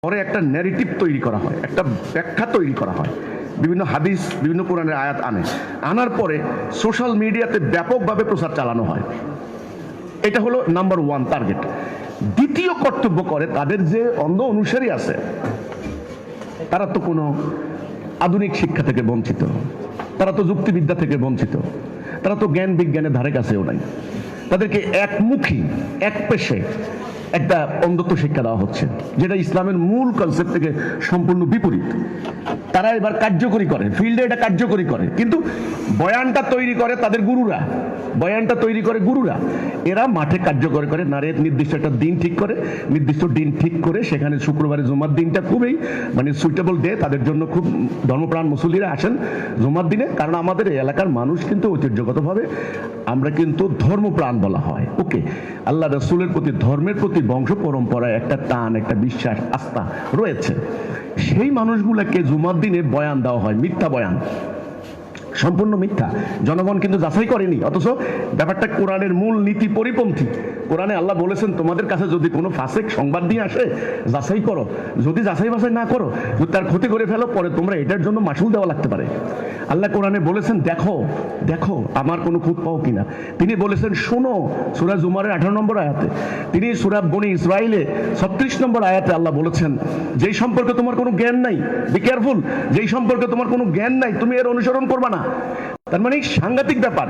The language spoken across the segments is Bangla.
পরে একটা ন্যারেটিভ তৈরি করা হয়, একটা ব্যাখ্যা তৈরি করা হয়, বিভিন্ন হাদিস বিভিন্ন কোরআনের আয়াত আনার পরে সোশ্যাল মিডিয়াতে ব্যাপকভাবে প্রচার চালানো হয়। এটা হলো নাম্বার ওয়ান টার্গেট। দ্বিতীয় কর্তব্য করে তাদের যে অন্ধ অনুসারী আছে, তারা তো কোনো আধুনিক শিক্ষা থেকে বঞ্চিত, তারা তো যুক্তিবিদ্যা থেকে বঞ্চিত, তারা তো জ্ঞান বিজ্ঞানের ধারে কাছেও নাই। তাদেরকে একমুখী এক পেশে একটা অন্ধত্ব শিক্ষা দেওয়া হচ্ছে, যেটা ইসলামের মূল কনসেপ্ট থেকে সম্পূর্ণ বিপরীত। তারা এবার কার্যকরী করে, ফিল্ডে এটা কার্যকরী করে, কিন্তু বয়ানটা তৈরি করে তাদের গুরুরা, বয়ানটা তৈরি করে গুরুরা। এরা মাঠে কার্যকরী করে, নারে নির্দিষ্ট একটা দিন ঠিক করে, নির্দিষ্ট দিন ঠিক করে সেখানে শুক্রবারে জুমার দিনটা খুবই সুইটেবল ডে তাদের জন্য। খুব ধর্মপ্রাণ মুসল্লিরা আসেন জুমার দিনে, কারণ আমাদের এই এলাকার মানুষ কিন্তু ঐতিহ্যগতভাবে আমরা কিন্তু ধর্মপ্রাণ বলা হয়। ওকে, আল্লাহ রাসূলের প্রতি, ধর্মের প্রতি বংশ পরম্পরায় একটা টান, একটা বিশ্বাস, আস্থা রয়েছে। সেই মানুষগুলোকে জুমার দিনে বয়ান দেওয়া হয়, মিথ্যা বয়ান, সম্পূর্ণ মিথ্যা। জনগণ কিন্তু যাচাই করেনি, অথচ ব্যাপারটা কোরআনের মূল নীতি পরিপন্থী। কোরআনে আল্লাহ বলেছেন, তোমাদের কাছে যদি কোনো ফাসেক সংবাদ নিয়ে আসে যাচাই করো, যদি যাচাই বাছাই না করো, যদি তার ক্ষতি করে ফেলো, পরে তোমরা এটার জন্য মাসুল দেওয়া লাগতে পারে। আল্লাহ কোরআনে বলেছেন, দেখো দেখো আমার কোনো খুঁত পাও কিনা। তিনি বলেছেন শোনো, সূরা জুমারের 18 নম্বর আয়াতে। তিনি সূরা বনী ইসরাইলে 36 নম্বর আয়াতে আল্লাহ বলেছেন, যেই সম্পর্কে তোমার কোনো জ্ঞান নাই, বি কেয়ারফুল, যেই সম্পর্কে তোমার কোনো জ্ঞান নাই তুমি এর অনুসরণ করবা না। তার মানে সাংঘাতিক ব্যাপার।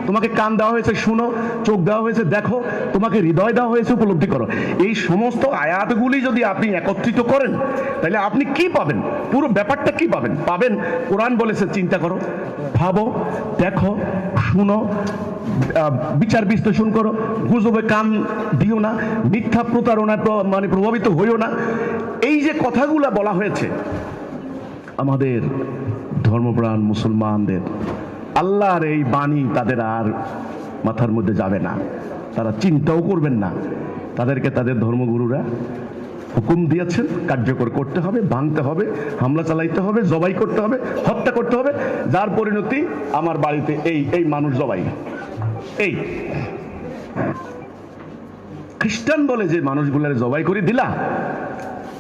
তোমাকে কান দেওয়া হয়েছে শুনো, চোখ দেওয়া হয়েছে দেখো, তোমাকে হৃদয় দেওয়া হয়েছে উপলব্ধি করো। এই সমস্ত আয়াতগুলি যদি আপনি একত্রিত করেন, তাহলে আপনি কি পাবেন? পুরো ব্যাপারটা কি পাবেন? পাবেন কোরআন বলেছে চিন্তা করো, ভাবো, দেখো, শুনো, বিচার বিশ্লেষণ করো, গুজবে কান দিও না, মিথ্যা প্রতারণায় প্রভাবিত হইও না। এই যে কথাগুলা বলা হয়েছে আমাদের ধর্মপ্রাণ মুসলমানদের, আল্লাহর এই বাণী তাদের আর মাথার মধ্যে যাবে না, তারা চিন্তাও করবেন না। তাদেরকে তাদের ধর্মগুরুরা হুকুম দিয়েছেন, কার্যকর করতে হবে, ভাঙতে হবে, হামলা চালাইতে হবে, জবাই করতে হবে, হত্যা করতে হবে। যার পরিণতি আমার বাড়িতে এই মানুষ জবাই। এই খ্রিস্টান বলে যে মানুষগুলার জবাই করে দিলা,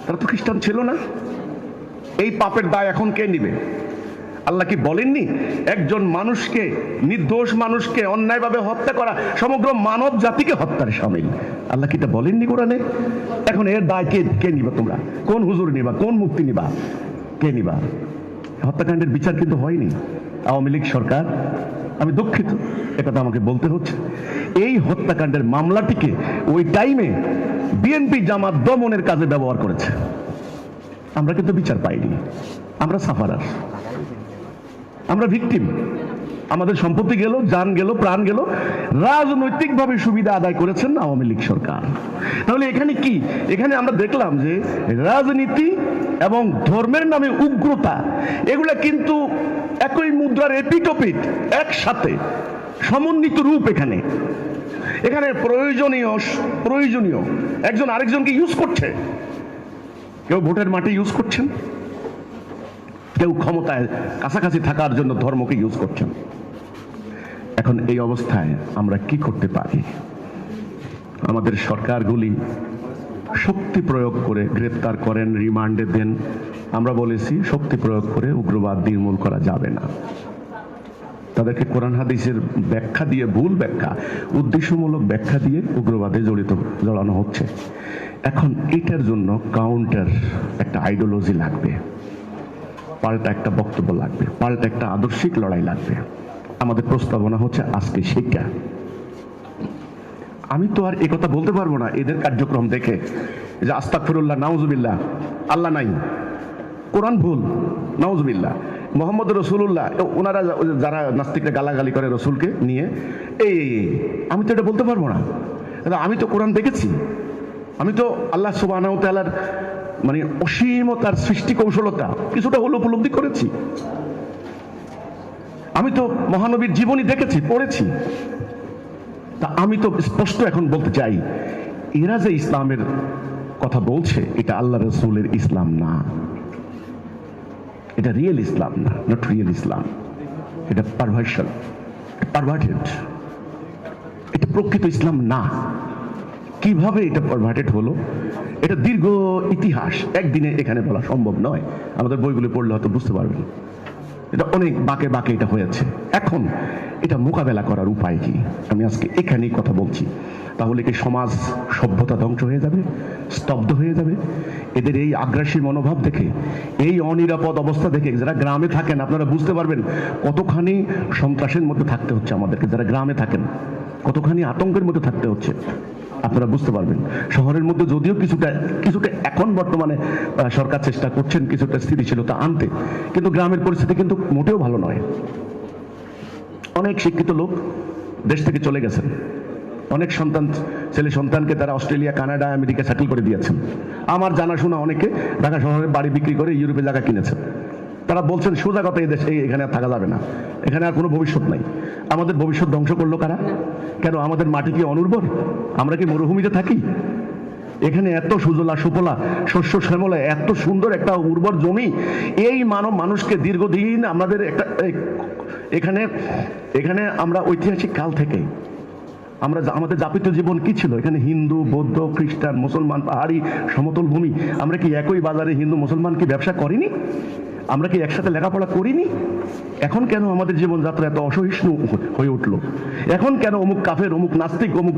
তারা তো খ্রিস্টান ছিল না। এই পাপের দায় এখন কে নিবে? আল্লাহ কি বলেননি একজন মানুষকে, নির্দোষ মানুষকে অন্যায়ভাবে হত্যা করা সমগ্র মানব জাতিকে হত্যার শামিল? আল্লাহ কি এটা বলেননি কোরআনে? এখন এর দায় কে নিবা? তোমরা কোন হুজুর নিবা, কোন মুক্তি নিবা, কে নিবা? হত্যাকাণ্ডের বিচার কিন্তু হয়নি। আওয়ামী লীগ সরকার, আমি দুঃখিত একথা আমাকে বলতে হচ্ছে, এই হত্যাকাণ্ডের মামলাটিকে ওই টাইমে বিএনপি জামাত দমনের কাজে ব্যবহার করেছে। আমরা কিন্তু বিচার পাইনি, আমরা সাফারার, আমরা ভিকটিম। আমাদের সম্পত্তি গেল, জান গেল, প্রাণ গেল, রাজনৈতিকভাবে সুবিধা আদায় করেছেন আওয়ামী লীগ সরকার। তাহলে এখানে কি? এখানে আমরা দেখলাম যে রাজনীতি এবং ধর্মের নামে উগ্রতা, এগুলা কিন্তু একই মুদ্রার এপিটোপিট, একসাথে সমন্বিত রূপ। এখানে এখানে প্রয়োজনীয় একজন আরেকজনকে ইউজ করছে। কেউ ভোটের মাঠে ইউজ করছেন, কেউ ক্ষমতায় কাছাকাছি থাকার জন্য ধর্মকে ইউজ করছেন। এখন এই অবস্থায় আমরা কি করতে পারি? আমাদের সরকারগুলি শক্তি প্রয়োগ করে গ্রেপ্তার করেন, রিমান্ডে দেন। আমরা বলেছি শক্তি প্রয়োগ করে উগ্রবাদ নির্মূল করা যাবে না। তাদেরকে কোরআন হাদিসের ব্যাখ্যা দিয়ে, ভুল ব্যাখ্যা, উদ্দেশ্যমূলক ব্যাখ্যা দিয়ে উগ্রবাদে জড়ানো হচ্ছে। এখন এটার জন্য কাউন্টার একটা আইডিওলজি লাগবে, পাল্টা একটা বক্তব্য লাগবে, পাল্টা একটা আদর্শিক লড়াই লাগবে। আমাদের প্রস্তাবনা হচ্ছে আজকে শিক্ষা। আমি তো আর একথা বলতে পারবো না এদের কার্যক্রম দেখে যে আস্তাগফিরুল্লাহ, নাউজুবিল্লাহ, আল্লাহ নাই, কোরআন ভুল, নাউজুবিল্লাহ, মোহাম্মদ রসুল্লাহ। ওনারা যারা নাস্তিকরা গালাগালি করে রসুলকে নিয়ে, আমি তো এটা বলতে পারবো না। আমি তো কোরআন দেখেছি, আমি তো আল্লাহ সুবহানাহু ওয়া তাআলার অসীমতার সৃষ্টি কৌশলতা কিছুটা হলো উপলব্ধি করেছি। আমি তো মহানবীর জীবনী দেখেছি, পড়েছি। তা আমি তো স্পষ্ট এখন বলতে চাই, এরা যে ইসলামের কথা বলছে, এটা আল্লাহ রাসূলের ইসলাম না, এটা রিয়েল ইসলাম না, নট রিয়েল ইসলাম। এটা পারভার্সন, পারভার্টেড, এটা প্রকৃত ইসলাম না। কিভাবে এটা পারভার্টেড হলো, এটা দীর্ঘ ইতিহাস, একদিনে এখানে বলা সম্ভব নয়। আমাদের বইগুলো পড়লে হয়তো বুঝতে পারবেন, এটা অনেক বাঁকে বাঁকে এটা হয়েছে। এখন এটা মোকাবেলা করার উপায় কি, আমি আজকে এখানেই কথা বলছি। তাহলে কি সমাজ সভ্যতা ধ্বংস হয়ে যাবে, স্তব্ধ হয়ে যাবে? এদের এই আগ্রাসী মনোভাব দেখে, এই অনিরাপদ অবস্থা দেখে যারা গ্রামে থাকেন আপনারা বুঝতে পারবেন কতখানি সন্ত্রাসের মধ্যে থাকতে হচ্ছে আমাদেরকে। যারা গ্রামে থাকেন কতখানি আতঙ্কের মধ্যে থাকতে হচ্ছে আপনারা বুঝতে পারবেন। শহরের মধ্যে যদিও কিছুটা কিছুটা এখন বর্তমানে সরকার চেষ্টা করছেন কিছুটা স্থিতিশীলতা আনতে, কিন্তু গ্রামের পরিস্থিতি কিন্তু মোটেও ভালো নয়। অনেক শিক্ষিত লোক দেশ থেকে চলে গেছেন, অনেক ছেলে সন্তানকে তারা অস্ট্রেলিয়া, কানাডা, আমেরিকা সেটেল করে দিয়েছেন। আমার জানাশোনা অনেকে ঢাকা শহরে বাড়ি বিক্রি করে ইউরোপে জায়গা কিনেছেন। তারা বলছেন সোজা কথা, এই দেশে এখানে আর থাকা যাবে না, এখানে আর কোনো ভবিষ্যৎ নাই। আমাদের ভবিষ্যৎ ধ্বংস করলো কারা? কেন? আমাদের মাটি কি অনুর্বর? আমরা কি মরুভূমিতে থাকি? এখানে এত সুজলা সুফলা শস্য শ্যামলা, এত সুন্দর একটা উর্বর জমি, এই মানুষকে দীর্ঘদিন আমাদের একটা এখানে এখানে আমরা ঐতিহাসিক কাল থেকে আমরা আমাদের যাপিত জীবন কি ছিল? এখানে হিন্দু, বৌদ্ধ, খ্রিস্টান, মুসলমান, পাহাড়ি, সমতল ভূমি। আমরা কি একই বাজারে হিন্দু মুসলমান কি ব্যবসা করিনি? আমরা কি একসাথে লেখাপড়া করিনি? এখন কেন আমাদের জীবনযাত্রা এত অসহিষ্ণু হয়ে উঠলো? এখন কেন অমুক কাফের, অমুক নাস্তিক, অমুক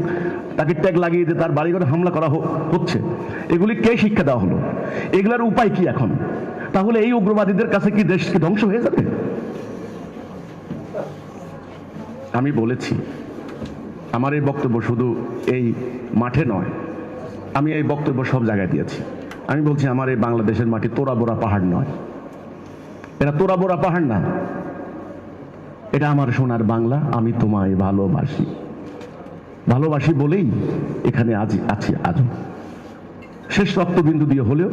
তাকে ট্যাগ লাগিয়ে দিয়ে তার বাড়িঘরে হামলা করা হচ্ছে? এগুলি কে শিক্ষা দেওয়া হলো? এগুলার উপায় কি এখন? তাহলে এই উগ্রবাদীদের কাছে কি দেশ কি ধ্বংস হয়ে যাবে? আমি বলেছি, আমার এই বক্তব্য শুধু এই মাঠে নয়, আমি এই বক্তব্য সব জায়গায় দিয়েছি। আমি বলছি আমার এই বাংলাদেশের মাটি তোড়াবোড়া পাহাড় নয়, এটা তোড়াবোড়া পাহাড় না, এটা আমার সোনার বাংলা। আমি তোমায় ভালোবাসি, ভালোবাসি বলেই এখানে আছি আজও। শেষ রক্তবিন্দু দিয়ে হলেও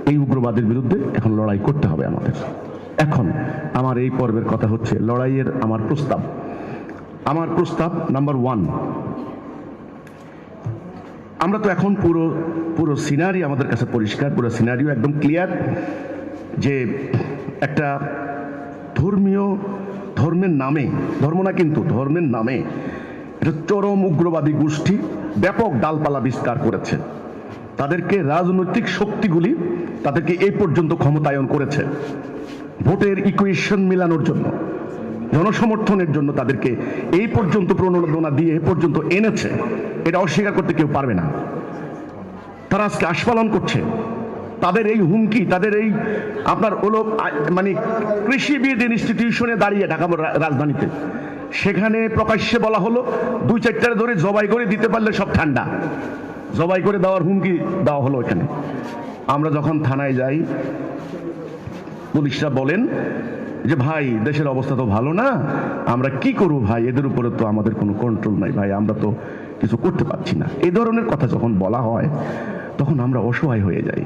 এই উগ্রবাদের বিরুদ্ধে এখন লড়াই করতে হবে আমাদের। এখন আমার এই পর্বের কথা হচ্ছে লড়াইয়ের আমার প্রস্তাব নাম্বার 1, আমরা তো এখন পুরো সিনারি আমাদের কাছে পরিষ্কার, পুরো সিনারিও একদম ক্লিয়ার যে একটা ধর্মের নামে, ধর্ম না কিন্তু ধর্মের নামে এটা চরম উগ্রবাদী গোষ্ঠী ব্যাপক ডালপালা বিস্তার করেছে। তাদেরকে রাজনৈতিক শক্তিগুলি তাদেরকে এই পর্যন্ত ক্ষমতায়ন করেছে, ভোটের ইকুয়েশন মিলানোর জন্য, জনসমর্থনের জন্য তাদেরকে এই পর্যন্ত প্রণোদনা দিয়ে এই পর্যন্ত এনেছে। এটা অস্বীকার করতে কেউ পারবে না। তারা আজকে আস্ফালন করছে। তাদের এই হুমকি, তাদের এই আপনার মানে কৃষিবিদ ইনস্টিটিউশনে দাঁড়িয়ে ঢাকা রাজধানীতে, সেখানে প্রকাশ্যে বলা হলো 2-4টা ধরে জবাই করে দিতে পারলে সব ঠান্ডা, জবাই করে দেওয়ার হুমকি দেওয়া হলো এখানে। আমরা যখন থানায় যাই, পুলিশরা বলেন যে ভাই দেশের অবস্থা তো ভালো না, আমরা কি করব ভাই, এদের উপরে তো আমাদের কোনো কন্ট্রোল নাই ভাই, আমরা তো কিছু করতে পারছি না। এই ধরনের কথা যখন বলা হয় তখন আমরা অসহায় হয়ে যাই।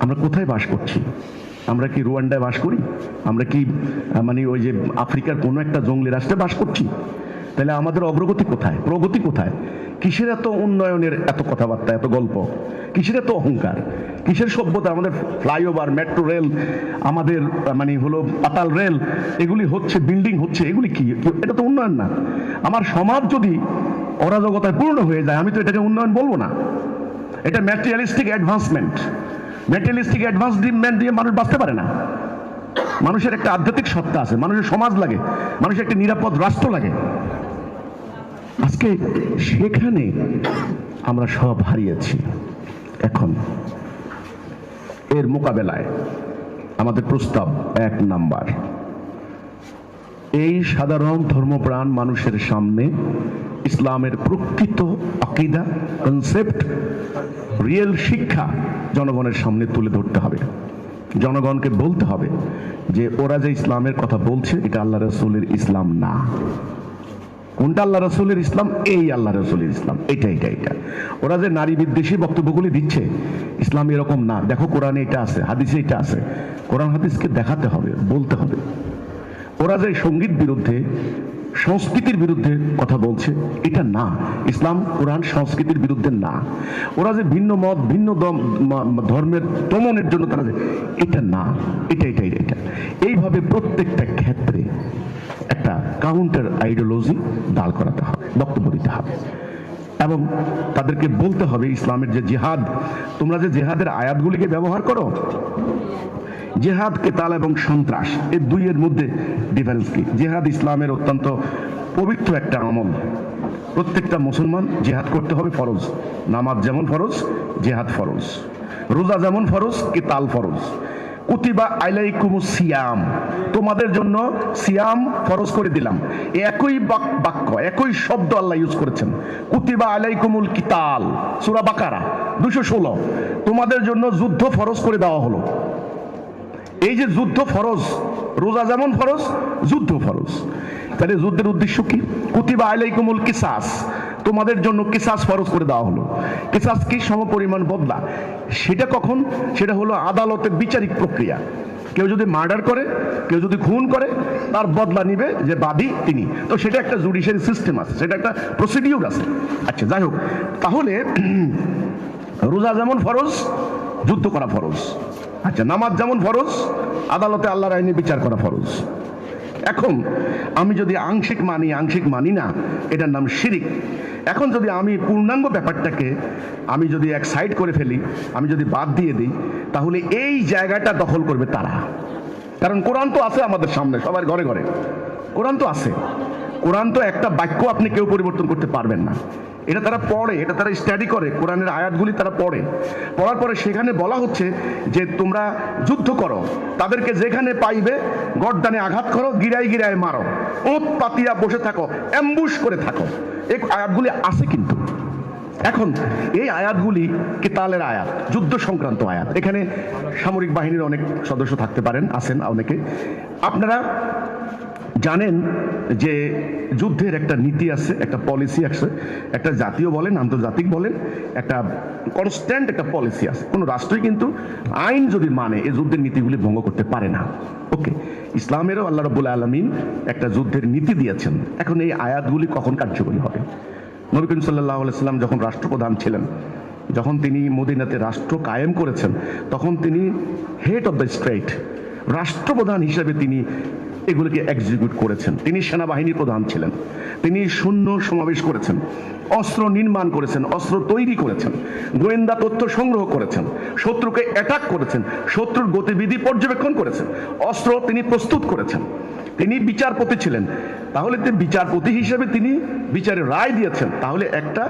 আমরা কোথায় বাস করছি? আমরা কি রুয়ান্ডায় বাস করি? আমরা কি মানে ওই যে আফ্রিকার কোনো একটা জঙ্গলি রাষ্ট্রে বাস করছি? তাহলে আমাদের অগ্রগতি কোথায়, প্রগতি কোথায়? কিসের এত উন্নয়নের এত কথাবার্তা, এত গল্প? কিসের এত অহংকার, কিসের সভ্যতা? আমাদের ফ্লাইওভার, মেট্রো রেল, আমাদের মানে হলো পাতাল রেল, এগুলি হচ্ছে, বিল্ডিং হচ্ছে, এগুলি কি? এটা তো উন্নয়ন না। আমার সমাজ যদি অরাজকতায় পূর্ণ হয়ে যায়, আমি তো এটাকে উন্নয়ন বলবো না। এটা ম্যাটেরিয়ালিস্টিক অ্যাডভান্সমেন্ট। ম্যাটেরিয়ালিস্টিক অ্যাডভান্সমেন্ট দিয়ে মানুষ বাঁচতে পারে না। মানুষের একটা আধ্যাত্মিক সত্তা আছে, মানুষের সমাজ লাগে, মানুষের একটা নিরাপদ রাষ্ট্র লাগে। আজকে সেখানে আমরা সব হারিয়েছি। এখন এর মোকাবেলায় আমাদের প্রস্তাব 1 নাম্বার, এই সাধারণ ধর্মপ্রাণ মানুষের সামনে ইসলামের প্রকৃত আকীদা, কনসেপ্ট, রিয়েল শিক্ষা জনগণের সামনে তুলে ধরতে হবে। জনগণকে বলতে হবে যে ওরা যে ইসলামের কথা বলছে এটা আল্লাহ রাসূলের ইসলাম না। কোনটা আল্লাহ রাসূলের ইসলাম? এই আল্লাহ রাসূলের ইসলাম, এটা। ওরা যে নারী বিদ্বেষী বক্তব্যগুলি দিচ্ছে, ইসলাম এরকম না, দেখো কোরআনে এটা আছে, হাদিসে এটা আছে। কোরআন হাদিসকে দেখাতে হবে, বলতে হবে। ওরা যে সঙ্গীত বিরুদ্ধে, সংস্কৃতির বিরুদ্ধে কথা বলছে, এটা না। ইসলাম কোরআন সংস্কৃতির বিরুদ্ধে না। ওরা যে ভিন্ন মত, ভিন্ন ধর্মের দমনের জন্য তারা, এটা না, এটা। এইভাবে প্রত্যেকটা ক্ষেত্রে একটা কাউন্টার আইডিওলজি দাঁড় করাতে হবে, বক্তব্য দিতে হবে। এবং তাদেরকে বলতে হবে ইসলামের যে জিহাদ, তোমরা যে জিহাদের আয়াতগুলিকে ব্যবহার করো, জিহাদ, কেতাল এবং সন্ত্রাস, এই দুইয়ের মধ্যে ডিফারেন্স কি? জিহাদ ইসলামের অত্যন্ত পবিত্র একটা আমল। প্রত্যেকটা মুসলমান জিহাদ করতে হবে ফরজ। নামাজ যেমন ফরজ, জিহাদ ফরজ। রোজা যেমন ফরজ, কেতাল ফরজ। কুতিবা আলাইকুমুস সিয়াম, তোমাদের জন্য সিয়াম ফরজ করে দিলাম। একই বাক্য, একই শব্দ আল্লাহ ইউজ করেছেন। কুতিবা আলাইকুমুল কিতাল, সূরা বাকারা 216, তোমাদের জন্য যুদ্ধ ফরজ করে দেওয়া হলো। এই যে যুদ্ধ ফরজ, রোজা যেমন ফরজ, যুদ্ধ ফরজ। তাহলে যুদ্ধের উদ্দেশ্য কি? কুতিবা আলাইকুমুল কিসাস, তোমাদের জন্য কিসাস ফরজ করে দেওয়া হলো। কিসাস কি? সমপরিমাণ বদলা। সেটা কখন? সেটা হলো আদালতের বিচারিক প্রক্রিয়া। কেউ যদি মার্ডার করে, কেউ যদি খুন করে, তার বদলা নিবে যে বাদী তিনি। তো সেটা একটা জুডিশিয়ারি সিস্টেম আছে, সেটা একটা প্রসিডিউর আছে। আচ্ছা, যাই হোক, তাহলে রোজা যেমন ফরজ, যুদ্ধ করা ফরজ। আচ্ছা, নামাজ যেমন ফরজ, আদালতে আল্লাহর আইনে বিচার করা ফরজ। এখন আমি যদি আংশিক মানি, আংশিক মানি না, এটার নাম শিরিক। এখন যদি আমি পূর্ণাঙ্গ ব্যাপারটাকে আমি যদি এক সাইড করে ফেলি, আমি যদি বাদ দিয়ে দিই, তাহলে এই জায়গাটা দখল করবে তারা। কারণ কোরআন তো আছে আমাদের সামনে, সবার ঘরে ঘরে কোরআন তো আছে। কোরআন তো একটা বাক্য আপনি কেউ পরিবর্তন করতে পারবেন না। এটা তারা পড়ে, এটা তারা স্টাডি করে, কোরআনের আয়াতগুলি তারা পড়ে। পড়ার পরে সেখানে বলা হচ্ছে যে তোমরা যুদ্ধ করো, তাদেরকে যেখানে পাইবে গর্দানে আঘাত করো, গিরায় গিরায় মারো, ওঁত পাতিয়া বসে থাকো, অ্যাম্বুশ করে থাকো। এই আয়াতগুলি আছে কিন্তু। এখন এই আয়াতগুলি কিতালের আয়াত, যুদ্ধ সংক্রান্ত আয়াত। এখানে সামরিক বাহিনীর অনেক সদস্য থাকতে পারেন, আছেন অনেকে। আপনারা জানেন যে যুদ্ধের একটা নীতি আছে, একটা পলিসি আছে, একটা জাতীয় বলেন, আন্তর্জাতিক বলেন, একটা কনস্ট্যান্ট একটা পলিসি আছে। কোনো রাষ্ট্রই কিন্তু আইন যদি মানে এই যুদ্ধের নীতিগুলি ভঙ্গ করতে পারে না। ওকে, ইসলামেরও আল্লাহ রাব্বুল আলামিন একটা যুদ্ধের নীতি দিয়েছেন। এখন এই আয়াতগুলি কখন কার্যকরী হবে? নবী করিম সাল্লাল্লাহু আলাইহি ওয়াসাল্লাম যখন রাষ্ট্রপ্রধান ছিলেন, যখন তিনি মদিনাতে রাষ্ট্র কায়েম করেছেন, তখন তিনি হেড অফ দ্য স্টেট, রাষ্ট্রপ্রধান হিসেবে তিনি এগুলোকে এক্সিকিউট করেছেন। তিনি সেনাবাহিনীর প্রধান ছিলেন। তিনি সৈন্য সমাবেশ করেছেন, অস্ত্র নির্মাণ করেছেন, অস্ত্র তৈরি করেছেন, গোয়েন্দা তথ্য সংগ্রহ করেছেন, শত্রুকে অ্যাটাক করেছেন, শত্রুর গতিবিধি পর্যবেক্ষণ করেছেন, অস্ত্র তিনি প্রস্তুত করেছেন। তিনি বিচারপতি ছিলেন। তাহলে বিচারপতি হিসেবে তিনি বিচারের রায় দিয়েছেন। তাহলে একটা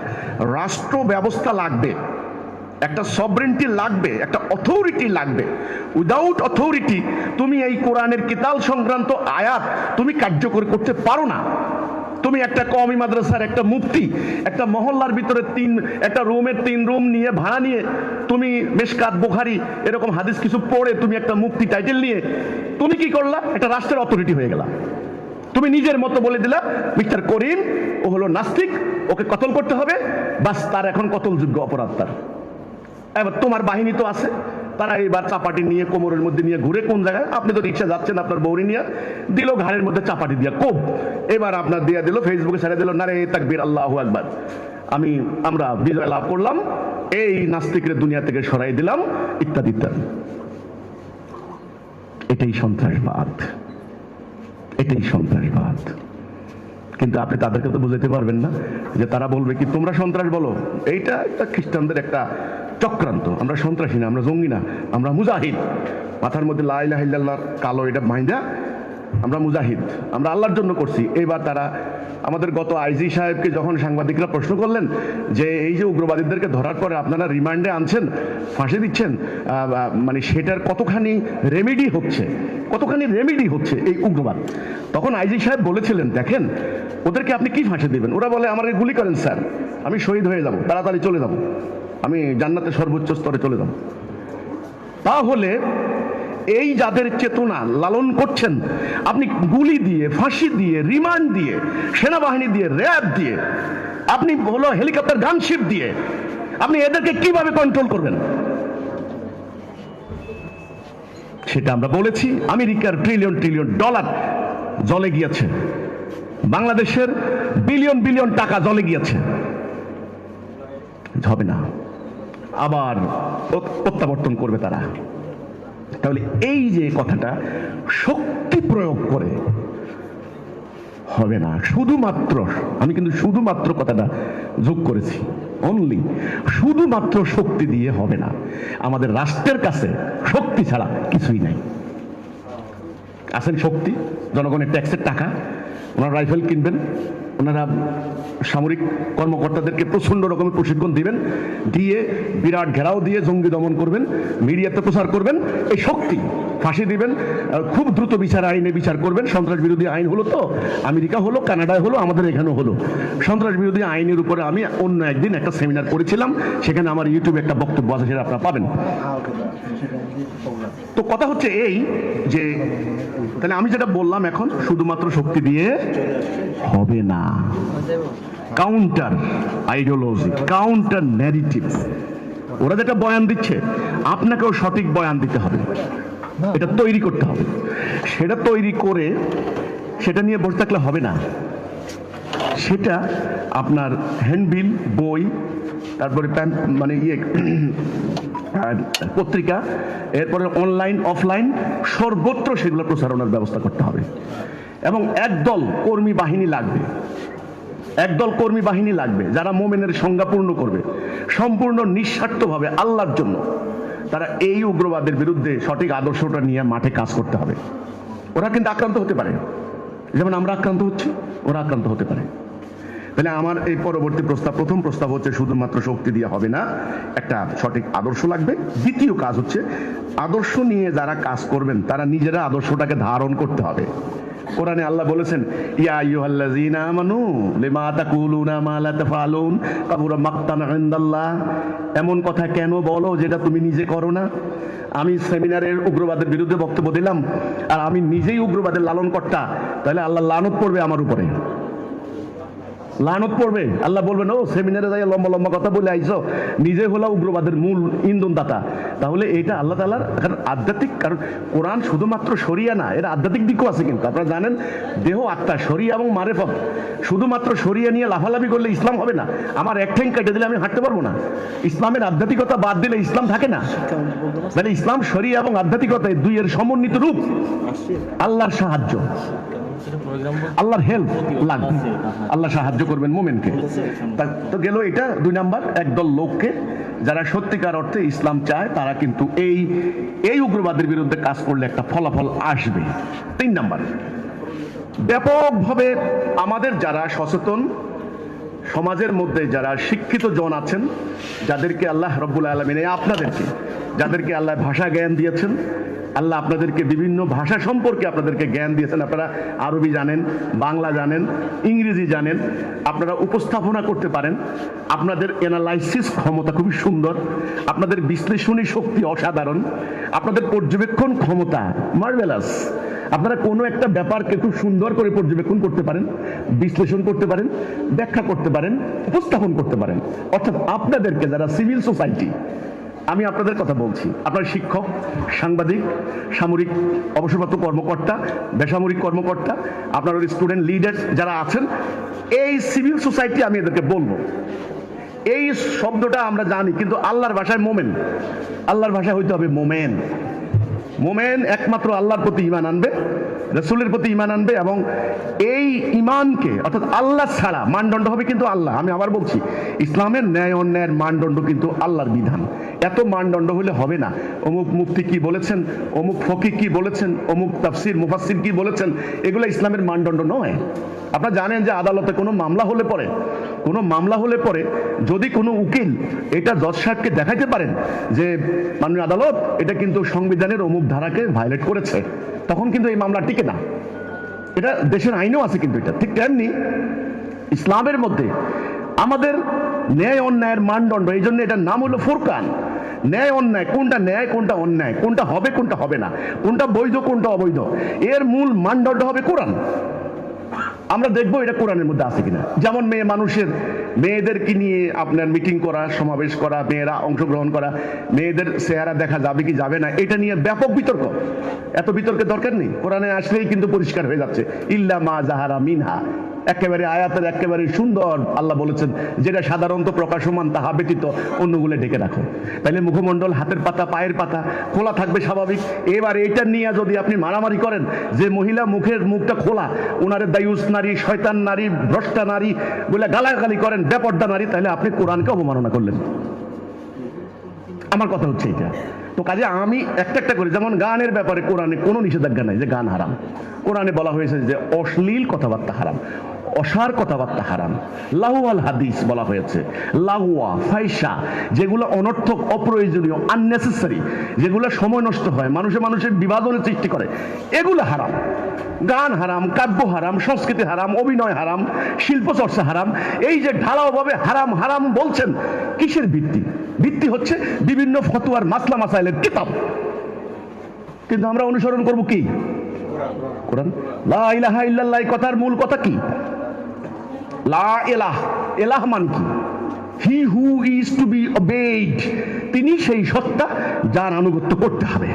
রাষ্ট্র ব্যবস্থা লাগবে, একটা সভরেন্টি লাগবে, একটা অথরিটি লাগবে। উইদাউট অথরিটি তুমি এই কোরআনের কিতাল সংক্রান্ত আয়াত তুমি কার্যকর করতে পারো না। তুমি একটা কওমি মাদ্রাসার একটা মুফতি, একটা মহল্লার ভিতরে একটা রুমের 3 রুম নিয়ে ভাড়া নিয়ে তুমি মিশকাত, বুখারী এরকম হাদিস কিছু পড়ে তুমি একটা মুফতি টাইটেল নিয়ে তুমি কি করলা? একটা রাষ্ট্রের অথরিটি হয়ে গেলা। তুমি নিজের মতো বলে দিলা মিস্টার করিম ও হলো নাস্তিক, ওকে কতল করতে হবে, বাস, তার এখন কতলযোগ্য অপরাধ তার। এবার তোমার বাহিনী তো আছে, তারা এবার চাপাটি নিয়ে কোমরের মধ্যে নিয়ে ঘুরে কোন জায়গায়, আপনি তো রিক্সা যাচ্ছেন, আপনার বউরি নিয়ে দিল ঘাড়ের মধ্যে চাপাটি দিয়া কোপ, এবার আপনার দিয়ে দিল, ফেসবুকে ছেড়ে দিল, নারে তাকবীর, আল্লাহু আকবার, আমরা বিজয় লাভ করলাম, এই নাস্তিকের দুনিয়া থেকে সরাই দিলাম, ইত্যাদি ইত্যাদি। এটাই সন্ত্রাসবাদ, এটাই সন্ত্রাসবাদ। কিন্তু আপনি তাদেরকে তো বুঝাতে পারবেন না, যে তারা বলবে কি তোমরা সন্ত্রাস বলো, এইটা একটা খ্রিস্টানদের একটা চক্রান্ত। আমরা সন্ত্রাসী না, আমরা জঙ্গি না, আমরা মুজাহিদ। মাথার মধ্যে লা ইলাহা ইল্লাল্লাহ কালো এটা মাইন্দা আমরা মুজাহিদ, আমরা আল্লাহর জন্য করছি। এবার তারা আমাদের গত আইজি সাহেবকে যখন সাংবাদিকরা প্রশ্ন করলেন যে এই যে উগ্রবাদীদেরকে ধরার পরে আপনারা রিমান্ডে আনছেন, ফাঁসি দিচ্ছেন, মানে সেটার কতখানি রেমেডি হচ্ছে এই উগ্রবাদ, তখন আইজি সাহেব বলেছিলেন দেখেন ওদেরকে আপনি কি ফাঁসি দিবেন? ওরা বলে আমাকে গুলি করেন স্যার, আমি শহীদ হয়ে যাব, তাড়াতাড়ি চলে যাব, আমি জান্নাতের সর্বোচ্চ স্তরে চলে যাব। তাহলে এই যাদের চেতনা লালন করছেন আপনি গুলি দিয়ে, ফাঁসি দিয়ে, রিমান্ড দিয়ে, সেনাবাহিনী দিয়ে, র্যাব দিয়ে, আপনি হলো হেলিকপ্টার গানশিপ দিয়ে আপনি এদেরকে কিভাবে কন্ট্রোল করবেন? সেটা আমরা বলেছি। আমেরিকার ট্রিলিয়ন ট্রিলিয়ন ডলার জলে গিয়েছে, বাংলাদেশের বিলিয়ন বিলিয়ন টাকা জলে গিয়েছে, হবে না, আবার প্রত্যাবর্তন করবে তারা। তাহলে এই যে কথাটা শক্তি প্রয়োগ করে হবে না। শুধুমাত্র, আমি কিন্তু শুধুমাত্র কথাটা যোগ করেছি, অনলি শুধুমাত্র শক্তি দিয়ে হবে না। আমাদের রাষ্ট্রের কাছে শক্তি ছাড়া কিছুই নাই। আছেন শক্তি, জনগণের ট্যাক্সের টাকা, ওনারা রাইফেল কিনবেন, ওনারা সামরিক কর্মকর্তাদেরকে প্রচন্ড রকমের প্রশিক্ষণ দিবেন, দিয়ে বিরাট ঘেরাও দিয়ে জঙ্গি দমন করবেন, মিডিয়াতে প্রচার করবেন, এই শক্তি ফাঁসি দিবেন, খুব দ্রুত বিচার আইনে বিচার করবেন। সন্ত্রাস বিরোধী আইন হলো তো, আমেরিকা হলো, কানাডায় হলো, আমাদের এখানেও হলো। সন্ত্রাস বিরোধী আইনের উপরে আমি অন্য একদিন একটা সেমিনার করেছিলাম, সেখানে আমার ইউটিউবে একটা বক্তব্য আছে, সেটা আপনারা পাবেন। তো কথা হচ্ছে এই যে, তাহলে আমি যেটা বললাম এখন, শুধুমাত্র শক্তি দিয়ে হবে না। কাউন্টার আইডিওলজি, কাউন্টার ন্যারেটিভ, ওরা যেটা বয়ান দিচ্ছে আপনাকেও সঠিক বয়ান দিতে হবে, এটা তৈরি করতে হবে। সেটা তৈরি করে সেটা নিয়ে বসে থাকলে হবে না। সেটা আপনার হ্যান্ডবিল, বই, তারপরে মানে পত্রিকা, এরপরে অনলাইন অফলাইন সর্বত্র সেগুলো প্রচারণার ব্যবস্থা করতে হবে। এবং একদল কর্মী বাহিনী লাগবে, একদল কর্মী বাহিনী লাগবে যারা মোমেনের সংজ্ঞা পূর্ণ করবে, সম্পূর্ণ নিঃস্বার্থভাবে আল্লাহর জন্য। তারা এই উগ্রবাদের বিরুদ্ধে সঠিক আদর্শটা নিয়ে মাঠে কাজ করতে হবে। ওরা কিন্তু আক্রান্ত হতে পারে, যেমন আমরা আক্রান্ত হচ্ছি, ওরা আক্রান্ত হতে পারে। তাহলে আমার এই পরবর্তী প্রস্তাব, প্রথম প্রস্তাব হচ্ছে শুধুমাত্র শক্তি দিয়ে হবে না, একটা সঠিক আদর্শ লাগবে। দ্বিতীয় কাজ হচ্ছে আদর্শ নিয়ে যারা কাজ করবেন তারা নিজেরা আদর্শটাকে ধারণ করতে হবে। কোরআনে আল্লাহ বলেছেন, ইয়া আইয়ুহাল্লাযীনা আমানু লিমা তাকুলুনা মা লা তাফআলুন কাবুরা মাকতান ইনদাল্লাহ। এমন কথা কেন বলো যেটা তুমি নিজে করো না? আমি সেমিনারের উগ্রবাদের বিরুদ্ধে বক্তব্য দিলাম আর আমি নিজেই উগ্রবাদের লালন কর্তা, তাহলে আল্লাহ লানত পড়বে আমার উপরে, লানত পড়বে। আল্লাহ বলবেন, ও সেমিনারে যাই লম্বা লম্বা কথা বলে আইছো, নিজে হলো উগ্রবাদের মূল ইন্ধনদাতা। তাহলে এটা আল্লাহ তাআলার আধ্যাত্মিক, কারণ কোরআন শুধুমাত্র শরিয়া না, এর আধ্যাত্মিক দিকও আছে। কিন্তু আপনারা জানেন, দেহ আত্মা, শরিয়া এবং মারেফত। শুধুমাত্র শরিয়া নিয়ে লাফালাফি করলে ইসলাম হবে না। আমার এক ঠ্যাং কেটে দিলে আমি হাঁটতে পারবো না। ইসলামের আধ্যাত্মিকতা বাদ দিলে ইসলাম থাকে না। মানে ইসলাম, শরিয়া এবং আধ্যাত্মিকতা এই দুইয়ের সমন্বিত রূপ। আল্লাহর সাহায্য, আল্লাহর হেল্প লাগবে, আল্লাহ সাহায্য করবেন মোমেনকে। তো গেল এটা 2 নাম্বার। একদল লোককে যারা সত্যিকার অর্থে ইসলাম চায়, তারা কিন্তু এই উগ্রবাদের বিরুদ্ধে কাজ করলে একটা ফলাফল আসবে। 3 নাম্বার, ব্যাপকভাবে আমাদের যারা সচেতন, সমাজের মধ্যে যারা শিক্ষিত জন আছেন, যাদেরকে আল্লাহ রব্বুল আলামিন, আপনাদেরকে যাদেরকে আল্লাহ ভাষা জ্ঞান দিয়েছেন, আল্লাহ আপনাদেরকে বিভিন্ন ভাষা সম্পর্কে আপনাদেরকে জ্ঞান দিয়েছেন। আপনারা আরবি জানেন, বাংলা জানেন, ইংরেজি জানেন, আপনারা উপস্থাপনা করতে পারেন, আপনাদের অ্যানালাইসিস ক্ষমতা খুবই সুন্দর, আপনাদের বিশ্লেষণী শক্তি অসাধারণ, আপনাদের পর্যবেক্ষণ ক্ষমতা মার্ভেলাস। আপনারা কোনো একটা ব্যাপারকে খুব সুন্দর করে পর্যবেক্ষণ করতে পারেন, বিশ্লেষণ করতে পারেন, ব্যাখ্যা করতে পারেন, উপস্থাপন করতে পারেন। অর্থাৎ আপনাদেরকে যারা সিভিল সোসাইটি, আমি আপনাদের কথা বলছি, আপনার শিক্ষক, সাংবাদিক, সামরিক অবসরপ্রাপ্ত কর্মকর্তা, বেসামরিক কর্মকর্তা, আপনার স্টুডেন্ট লিডার্স যারা আছেন, এই সিভিল সোসাইটি, আমি এদেরকে বলবো, এই শব্দটা আমরা জানি, কিন্তু আল্লাহর ভাষায় মোমেন, আল্লাহর ভাষায় হইতে হবে মোমেন। মোমেন একমাত্র আল্লাহর প্রতি ঈমান আনবে, রাসূলের প্রতি ঈমান আনবে, এবং এই ঈমানকে, অর্থাৎ আল্লাহ ছাড়া মানদণ্ড হবে কিন্তু আল্লাহ। আমি আবার বলছি, ইসলামের ন্যায় অন্যায়ের মানদণ্ড কিন্তু আল্লাহর বিধান। এত মানদণ্ড হলে হবে না। অমুক মুফতি কি বলেছেন, অমুক ফকিহ কি বলেছেন, অমুক তাফসির মুফাসসির কি বলেছেন, এগুলো ইসলামের মানদণ্ড নয়। আপনারা জানেন যে আদালতে কোনো মামলা হলে পরে যদি কোনো উকিল এটা জজ সাহেবকে দেখাইতে পারেন যে মাননীয় আদালত এটা কিন্তু সংবিধানের অমুক ধারাকে ভায়োলেট করেছে, তখন কিন্তু এই মামলা টিকে না। এটা দেশের আইনেও আছে। কিন্তু এটা ঠিক তেমনি ইসলামের মধ্যে আমাদের ন্যায় অন্যায়ের মানদণ্ড, এই জন্য এটার নাম হলো ফুরকান। ন্যায় অন্যায়, কোনটা ন্যায় কোনটা অন্যায়, কোনটা হবে কোনটা হবে না, কোনটা বৈধ কোনটা অবৈধ, এর মূল মানদণ্ড হবে কোরআন। আমরা দেখবো এটা কোরআনের মধ্যে আছে কিনা। যেমন মেয়েদেরকে নিয়ে আপনার মিটিং করা, সমাবেশ করা, মেয়েরা অংশগ্রহণ করা, মেয়েদের চেহারা দেখা যাবে কি যাবে না, এটা নিয়ে ব্যাপক বিতর্ক। এত বিতর্কের দরকার নেই, কোরআনে আসলেই কিন্তু পরিষ্কার হয়ে যাচ্ছে, ইল্লা মা জাহারা মিনহা, একেবারে আয়াতের একেবারে সুন্দর আল্লাহ বলেছেন, যেটা সাধারণত প্রকাশমান তাহা ব্যতীত অন্যগুলো ঢেকে রাখো। তাইলে মুখমণ্ডল, হাতের পাতা, পায়ের পাতা খোলা থাকবে স্বাভাবিক। এবার এইটা নিয়ে যদি আপনি মারামারি করেন যে মহিলা মুখটা খোলা, ওনারে দায়ুস নারী, শয়তান নারী, ভ্রষ্টা নারী বলে গালাগালি করেন, বেপর্দা নারী, তাহলে আপনি কোরআনকে অবমাননা করলেন। আমার কথা হচ্ছে এটা। তো কাজে আমি একটা করে, যেমন গানের ব্যাপারে কোরআনে কোনো নিষেধাজ্ঞা নাই যে গান হারাম। কোরআনে বলা হয়েছে যে অশ্লীল কথাবার্তা হারাম, অসার কথাবার্তা হারাম। লাহুয়াল হাদিস বলা হয়েছে, লাহুয়া ফাইসা, যেগুলো অনর্থক, অপ্রয়োজনীয়, আননেসেসারি, যেগুলো সময় নষ্ট হয়, মানুষের বিভাজনের সৃষ্টি করে, এগুলো হারাম। গান হারাম, কাব্য হারাম, সংস্কৃতি হারাম, অভিনয় হারাম, শিল্প চর্চা হারাম। এই যে ঢালাওভাবে হারাম হারাম বলছেন, কিসের ভিত্তি? ভিত্তি হচ্ছে বিভিন্ন ফতোয়ার মাসলা মাসাইলের কিতাব। কিন্তু আমরা অনুসরণ করব কি? কোরআন। লা ইলাহা ইল্লাল্লাহ কথার মূল কথা কি? লা ইলাহ, ইলাহ মানে কি? হি হু ইজ টু বি ওবেইড, তিনি সেই সত্তা যার আনুগত্য করতে হবে।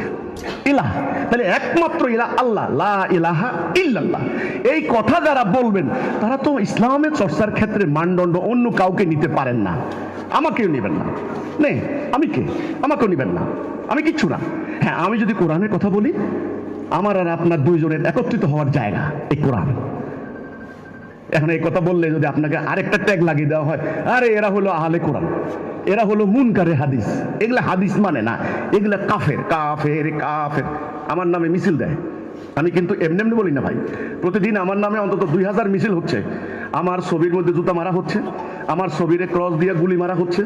ইলাহ, তাহলে একমাত্র ইলাহ আল্লাহ, লা ইলাহা ইল্লাল্লাহ। এই কথা যারা বলবেন তারা তো ইসলামের চর্চার ক্ষেত্রে মানদণ্ড অন্য কাউকে নিতে পারেন না। আমাকেও নেবেন না। নে, আমি কে? আমাকেও নেবেন না, আমি কিচ্ছু না। হ্যাঁ, আমি যদি কোরআনের কথা বলি, আমার আর আপনার দুইজনের একত্রিত হওয়ার জায়গা এই কোরআন। এখন এই কথা বললে যদি আপনাকে আরেকটা ট্যাগ লাগিয়ে দেওয়া হয়, আরে এরা হলো আহলে কোরআন, এরা হলো মুনকারে হাদিস, এগুলা হাদিস মানে না, এগুলা কাফের কাফের কাফের, আমার নামে মিছিল দেয়। আমি কিন্তু এমনি এমনি বলি না ভাই, প্রতিদিন আমার নামে অন্তত 2000 মিছিল হচ্ছে। আমার ছবির মধ্যে জুতা মারা হচ্ছে, আমার ছবিরে ক্রস দিয়ে গুলি মারা হচ্ছে,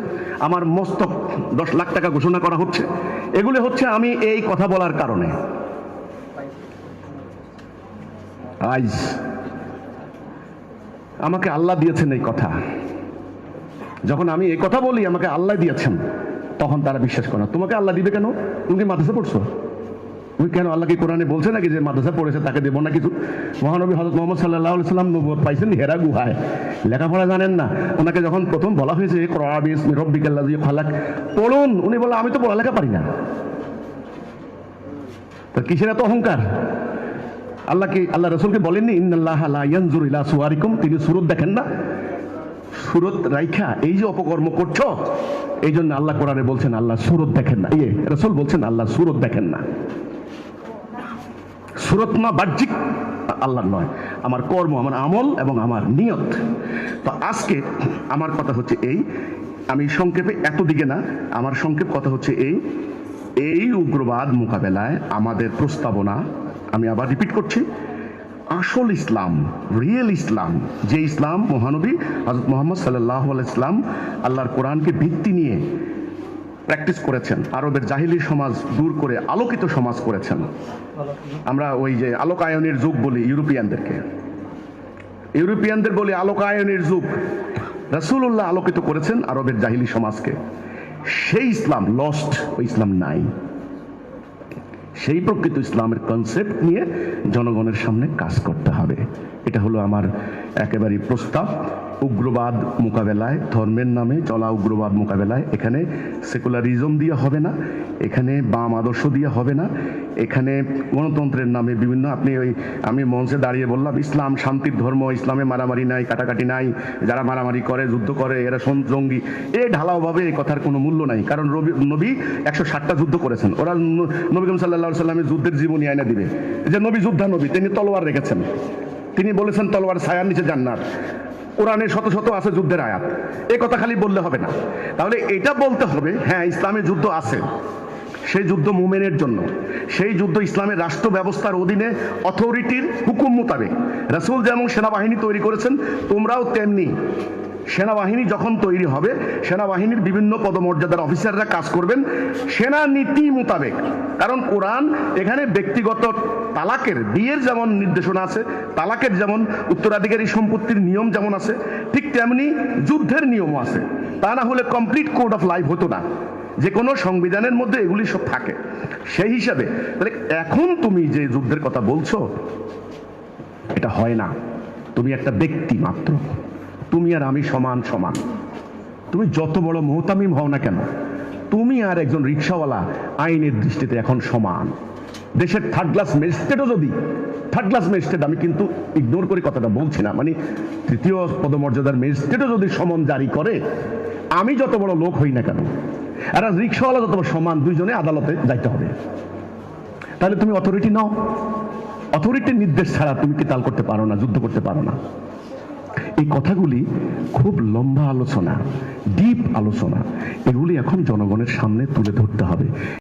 আমার মস্তক 10 লাখ টাকা ঘোষণা করা হচ্ছে। এগুলো হচ্ছে আমি এই কথা বলার কারণে। আজ আমাকে আল্লাহ দিয়েছেন এই কথা, যখন আমি এই কথা বলি আমাকে আল্লাহ দিয়েছেন, তখন তারা বিশ্বাস করে না। তোমাকে আল্লাহ দিবে কেন? তুমি কি মাদ্রাসা পড়ছো? তুমি কেন? আল্লাহ কি কোরআনে বলছে নাকি যে মাদ্রাসা পড়েছে তাকে দেবো না কিছু? মহানবী হযরত মুহাম্মদ সাল্লাল্লাহু আলাইহি সাল্লাম নবুয়ত পাইছেন হেরা গুহায়, লেখাপড়া জানেন না। ওনাকে যখন প্রথম বলা হয়েছে ইকরা বিসমি রাব্বিকাল্লাযী খালাক, পড়ুন, উনি বললেন আমি তো পড়ালেখা পারি না। তো কিসের এত অহংকার? আল্লাহ রাসূলকে বলেননি ইন্নাল্লাহা লা ইয়ানজুরু ইলা সুওয়ারিকুম, তিনি সুরত দেখেন না? সুরত রাইখা এই যে অপকর্ম করছো, এই জন্য আল্লাহ কোরআনে বলছেন আল্লাহ সুরত দেখেন না। রাসূল বলছেন আল্লাহ সুরত দেখেন না। সুরত না বাহ্যিক, আল্লাহ নয়, আমার কর্ম, আমার আমল এবং আমার নিয়ত। তো আজকে আমার কথা হচ্ছে এই, আমি সংক্ষেপে, এত দিকে না, আমার সংক্ষেপ কথা হচ্ছে এই উগ্রবাদ মোকাবেলায় আমাদের প্রস্তাবনা, আমি আবার রিপিট করছি, আসল ইসলাম, রিয়েল ইসলাম, যে ইসলাম মহানবী হযরত মুহাম্মদ সাল্লাল্লাহু আলাইহি সাল্লাম আল্লাহর কোরআনকে ভিত্তি নিয়ে প্র্যাকটিস করেছেন, আরবের জাহিলি সমাজ দূর করে আলোকিত সমাজ করেছেন। আমরা ওই যে আলোকায়নের যুগ বলি ইউরোপিয়ানদের বলি আলোকায়নের যুগ, রাসূলুল্লাহ আলোকিত করেছেন আরবের জাহিলি সমাজকে। সেই ইসলাম লস্ট, ওই ইসলাম নাই। সেই প্রকৃত ইসলামের কনসেপ্ট নিয়ে জনগণের সামনে কাজ করতে হবে। এটা হলো আমার একেবারে প্রস্তাব। উগ্রবাদ মোকাবেলায়, ধর্মের নামে চলা উগ্রবাদ মোকাবেলায় এখানে সেকুলারিজম দিয়ে হবে না, এখানে বাম আদর্শ দিয়ে হবে না, এখানে গণতন্ত্রের নামে বিভিন্ন, আমি মঞ্চে দাঁড়িয়ে বললাম ইসলাম শান্তির ধর্ম, ইসলামে মারামারি নাই, কাটাকাটি নাই, যারা মারামারি করে, যুদ্ধ করে, এরা জঙ্গি, ঢালাওভাবে এই কথার কোনো মূল্য নাই। কারণ নবী 160টা যুদ্ধ করেছেন, ওরা নবী করিম সাল্লাল্লাহু আলাইহি সাল্লামের যুদ্ধের জীবনী আয়না দিবে যে নবী নবী, তিনি তলোয়ার রেখেছেন, তিনি বলেছেন তলোয়ার ছায়ার নিচে জান্নাত। কোরআনে শত শত আছে যুদ্ধের আয়াত, এই কথা খালি বললে হবে না। তাহলে এটা বলতে হবে হ্যাঁ ইসলামে যুদ্ধ আছে, সেই যুদ্ধ মুমিনের জন্য, সেই যুদ্ধ ইসলামের রাষ্ট্র ব্যবস্থার অধীনে অথরিটির হুকুম মোতাবেক। রাসূল যেমন সেনাবাহিনী তৈরি করেছেন, তোমরাও তেমনি সেনাবাহিনী যখন তৈরি হবে, সেনাবাহিনীর বিভিন্ন পদমর্যাদার অফিসাররা কাজ করবেন সেনা নীতি মোতাবেক। কারণ কোরআন এখানে ব্যক্তিগত তালাকের, বিয়ের যেমন নির্দেশনা আছে, তালাকের যেমন উত্তরাধিকারী সম্পত্তির নিয়ম যেমন আছে, ঠিক তেমনি যুদ্ধের নিয়মও আছে। তা না হলে কমপ্লিট কোড অফ লাইফ হতো না, যে কোনো সংবিধানের মধ্যে এগুলি সব থাকে। সেই হিসাবে তাহলে এখন তুমি যে যুদ্ধের কথা বলছো, এটা হয় না। তুমি একটা ব্যক্তি মাত্র, তুমি আর আমি সমান সমান। তুমি যত বড় মুহতামিম হও না কেন, তুমি আর একজন রিক্সাওয়ালা আইনের দৃষ্টিতে এখন সমান। দেশের থার্ড ক্লাস ম্যাজিস্ট্রেটও যদি থার্ড ক্লাস ম্যাজিস্ট্রেট, আমি কিন্তু ইগনোর করে কথাটা বলছি না, মানে তৃতীয় পদমর্যাদার ম্যাজিস্ট্রেটও যদি সমন জারি করে, আমি যত বড় লোক হই না কেন, আর রিক্সাওয়ালা যত বড়, সমান, দুইজনে আদালতে যাইতে হবে। তাহলে তুমি অথরিটি নাও, অথরিটির নির্দেশ ছাড়া তুমি কি তাল করতে পারো না, যুদ্ধ করতে পারো না। এই কথাগুলি খুব লম্বা আলোচনা, ডিপ আলোচনা, এগুলি এখন জনগণের সামনে তুলে ধরতে হবে।